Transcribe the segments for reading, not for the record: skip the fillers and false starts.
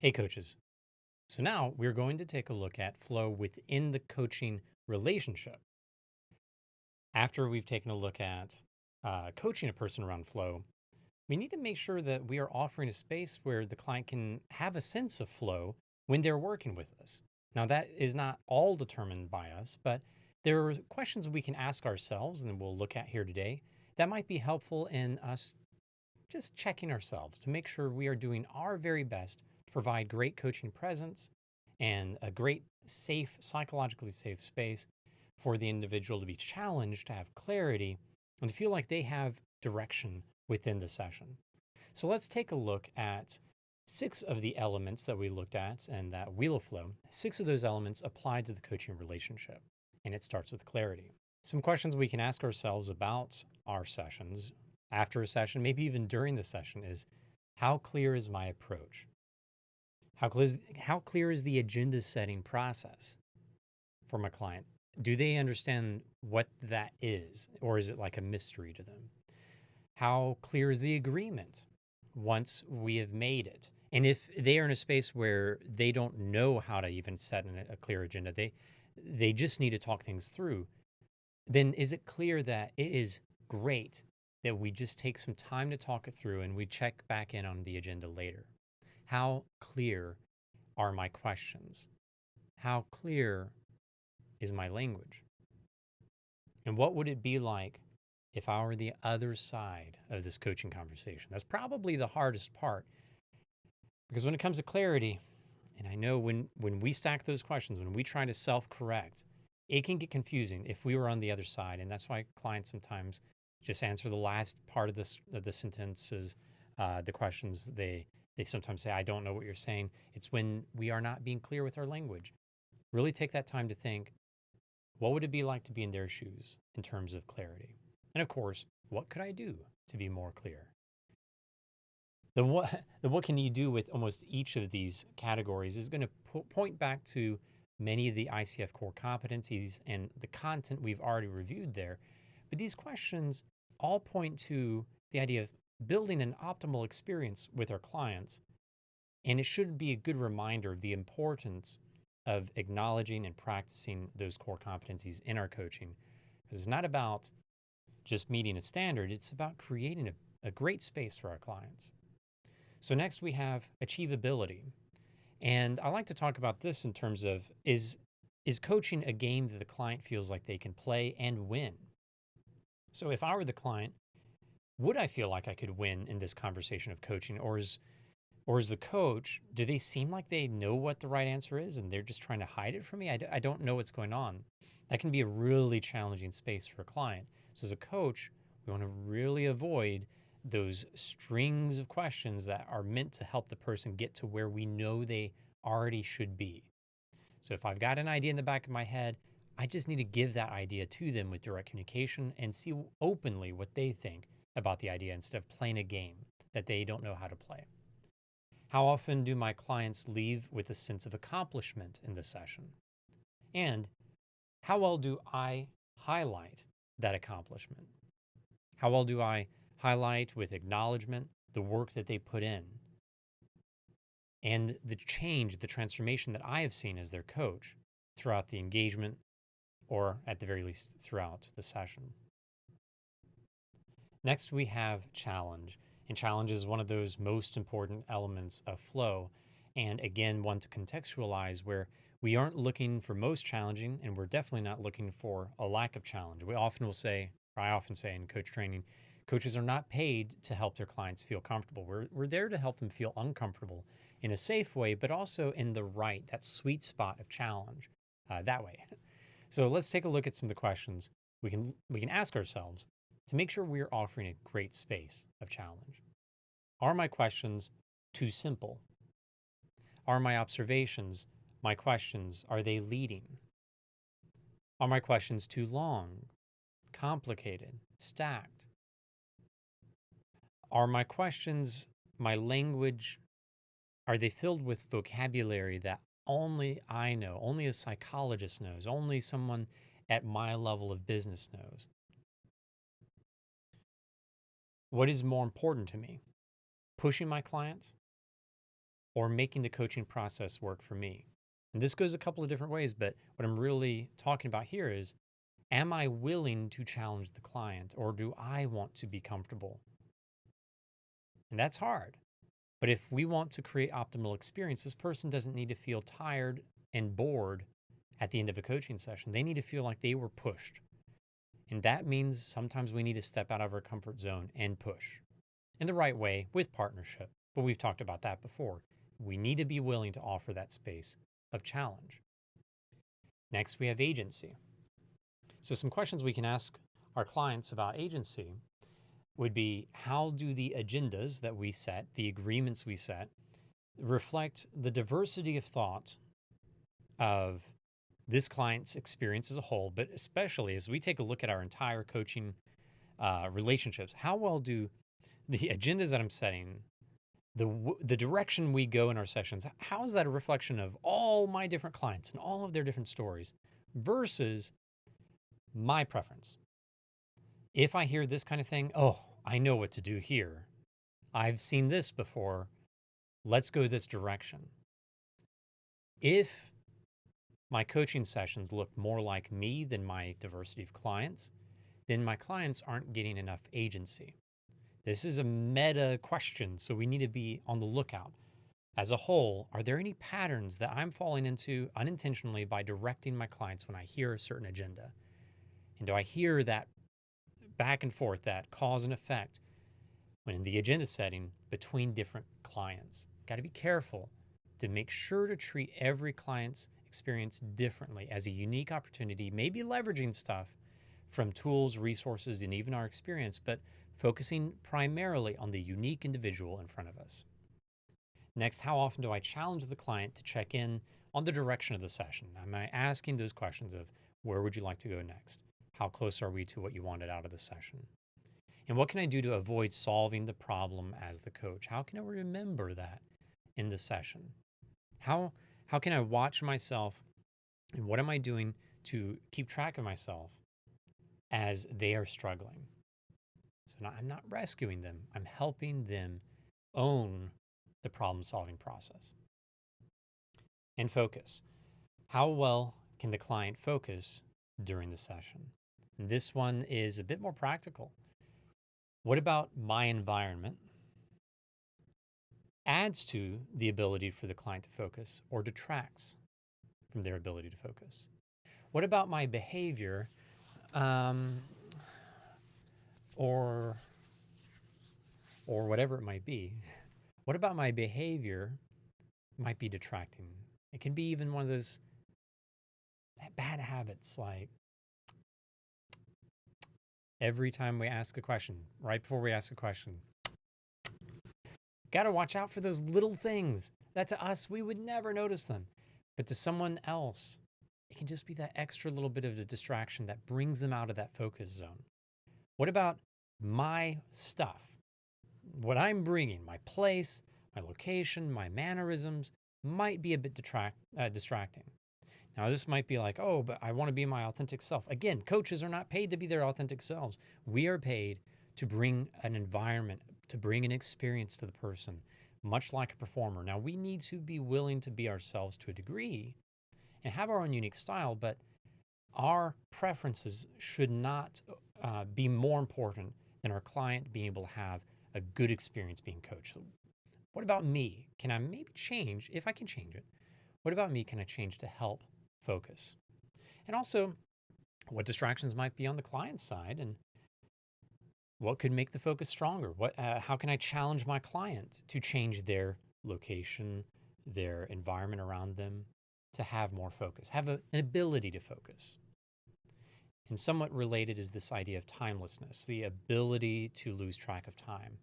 Hey, coaches. So now we're going to take a look at flow within the coaching relationship. After we've taken a look at coaching a person around flow, we need to make sure that we are offering a space where the client can have a sense of flow when they're working with us. Now, that is not all determined by us, but there are questions we can ask ourselves and we'll look at here today that might be helpful in us just checking ourselves to make sure we are doing our very best to provide great coaching presence and a great, safe, psychologically safe space for the individual to be challenged, to have clarity, and to feel like they have direction within the session. So let's take a look at 6 of the elements that we looked at and that wheel of flow. 6 of those elements apply to the coaching relationship, and it starts with clarity. Some questions we can ask ourselves about our sessions after a session, maybe even during the session, is how clear is my approach? How clear is the agenda setting process for my client? Do they understand what that is, or is it like a mystery to them? How clear is the agreement once we have made it? And if they are in a space where they don't know how to even set a clear agenda, they just need to talk things through, then is it clear that it is great that we just take some time to talk it through and we check back in on the agenda later? How clear are my questions? How clear is my language? And what would it be like if I were the other side of this coaching conversation? That's probably the hardest part because when it comes to clarity, and I know when we stack those questions, when we try to self-correct, it can get confusing if we were on the other side. And that's why clients sometimes just answer the last part of the sentences, the questions. They sometimes say, "I don't know what you're saying." It's when we are not being clear with our language. Really take that time to think, what would it be like to be in their shoes in terms of clarity? And of course, what could I do to be more clear? The what can you do with almost each of these categories is going to point back to many of the ICF core competencies and the content we've already reviewed there. But these questions all point to the idea of building an optimal experience with our clients. And it should be a good reminder of the importance of acknowledging and practicing those core competencies in our coaching. Because it's not about just meeting a standard, it's about creating a great space for our clients. So next we have achievability. And I like to talk about this in terms of is coaching a game that the client feels like they can play and win? So if I were the client, would I feel like I could win in this conversation of coaching, or is the coach, do they seem like they know what the right answer is and they're just trying to hide it from me? I don't know what's going on. That can be a really challenging space for a client. So as a coach, we want to really avoid those strings of questions that are meant to help the person get to where we know they already should be. So if I've got an idea in the back of my head, I just need to give that idea to them with direct communication and see openly what they think about the idea instead of playing a game that they don't know how to play. How often do my clients leave with a sense of accomplishment in the session? And how well do I highlight that accomplishment? How well do I highlight with acknowledgement the work that they put in and the change, the transformation that I have seen as their coach throughout the engagement or at the very least throughout the session? Next, we have challenge. And challenge is one of those most important elements of flow. And again, one to contextualize where we aren't looking for most challenging, and we're definitely not looking for a lack of challenge. We often will say, or I often say in coach training, coaches are not paid to help their clients feel comfortable. We're there to help them feel uncomfortable in a safe way, but also in the right, that sweet spot of challenge that way. So let's take a look at some of the questions we can ask ourselves to make sure we're offering a great space of challenge. Are my questions too simple? Are my observations, my questions, are they leading? Are my questions too long, complicated, stacked? Are my questions, my language, are they filled with vocabulary that only I know, only a psychologist knows, only someone at my level of business knows? What is more important to me? Pushing my clients or making the coaching process work for me? And this goes a couple of different ways, but what I'm really talking about here is, am I willing to challenge the client, or do I want to be comfortable? And that's hard. But if we want to create optimal experience, this person doesn't need to feel tired and bored at the end of a coaching session. They need to feel like they were pushed. And that means sometimes we need to step out of our comfort zone and push in the right way with partnership. But we've talked about that before. We need to be willing to offer that space of challenge. Next, we have agency. So some questions we can ask our clients about agency would be, how do the agendas that we set, the agreements we set, reflect the diversity of thought of this client's experience as a whole, but especially as we take a look at our entire coaching relationships, how well do the agendas that I'm setting, the direction we go in our sessions, how is that a reflection of all my different clients and all of their different stories versus my preference? If I hear this kind of thing, oh, I know what to do here. I've seen this before. Let's go this direction. If my coaching sessions look more like me than my diversity of clients, then my clients aren't getting enough agency. This is a meta question, so we need to be on the lookout. As a whole, are there any patterns that I'm falling into unintentionally by directing my clients when I hear a certain agenda? And do I hear that back and forth, that cause and effect when in the agenda setting between different clients? Got to be careful to make sure to treat every client's experience differently as a unique opportunity, maybe leveraging stuff from tools, resources, and even our experience, but focusing primarily on the unique individual in front of us. Next, how often do I challenge the client to check in on the direction of the session? Am I asking those questions of, where would you like to go next? How close are we to what you wanted out of the session? And what can I do to avoid solving the problem as the coach? How can I remember that in the session? How can I watch myself, and what am I doing to keep track of myself as they are struggling? So I'm not rescuing them. I'm helping them own the problem-solving process. And focus. How well can the client focus during the session? And this one is a bit more practical. What about my environment adds to the ability for the client to focus or detracts from their ability to focus? What about my behavior or whatever it might be? What about my behavior might be detracting? It can be even one of those bad habits, like every time we ask a question, right before we ask a question, got to watch out for those little things that to us, we would never notice them. But to someone else, it can just be that extra little bit of the distraction that brings them out of that focus zone. What about my stuff? What I'm bringing, my place, my location, my mannerisms might be a bit distracting. Now, this might be like, oh, but I want to be my authentic self. Again, coaches are not paid to be their authentic selves. We are paid to bring an environment, to bring an experience to the person, much like a performer. Now, we need to be willing to be ourselves to a degree and have our own unique style, but our preferences should not be more important than our client being able to have a good experience being coached. So what about me? Can I maybe change, if I can change it? What about me can I change to help focus? And also, what distractions might be on the client side, and what could make the focus stronger? How can I challenge my client to change their location, their environment around them, to have more focus, have an ability to focus? And somewhat related is this idea of timelessness, the ability to lose track of time.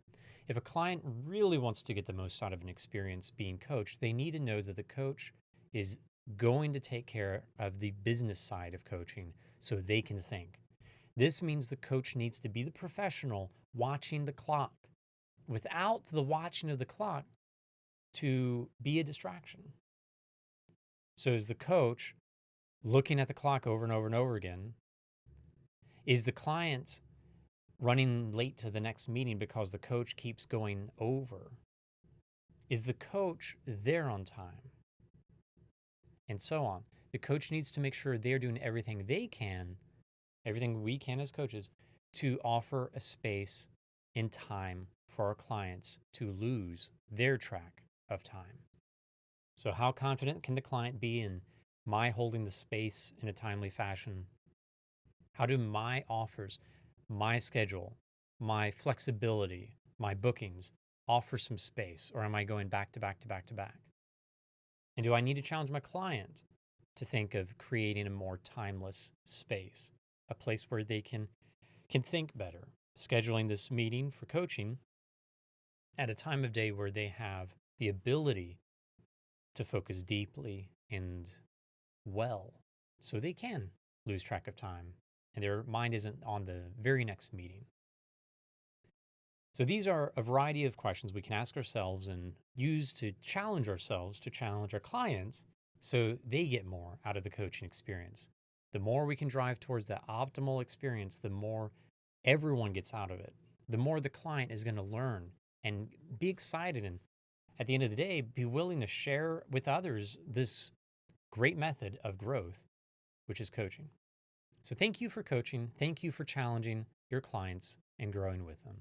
If a client really wants to get the most out of an experience being coached, they need to know that the coach is going to take care of the business side of coaching so they can think. This means the coach needs to be the professional watching the clock without the watching of the clock to be a distraction. So is the coach looking at the clock over and over and over again? Is the client running late to the next meeting because the coach keeps going over? Is the coach there on time? And so on. The coach needs to make sure they're doing everything they can, everything we can as coaches, to offer a space in time for our clients to lose their track of time. So, how confident can the client be in my holding the space in a timely fashion? How do my offers, my schedule, my flexibility, my bookings offer some space, or am I going back to back to back to back? And do I need to challenge my client to think of creating a more timeless space, a place where they can think better, scheduling this meeting for coaching at a time of day where they have the ability to focus deeply and well so they can lose track of time and their mind isn't on the very next meeting. So these are a variety of questions we can ask ourselves and use to challenge ourselves, to challenge our clients so they get more out of the coaching experience. The more we can drive towards that optimal experience, the more everyone gets out of it. The more the client is going to learn and be excited and at the end of the day, be willing to share with others this great method of growth, which is coaching. So thank you for coaching. Thank you for challenging your clients and growing with them.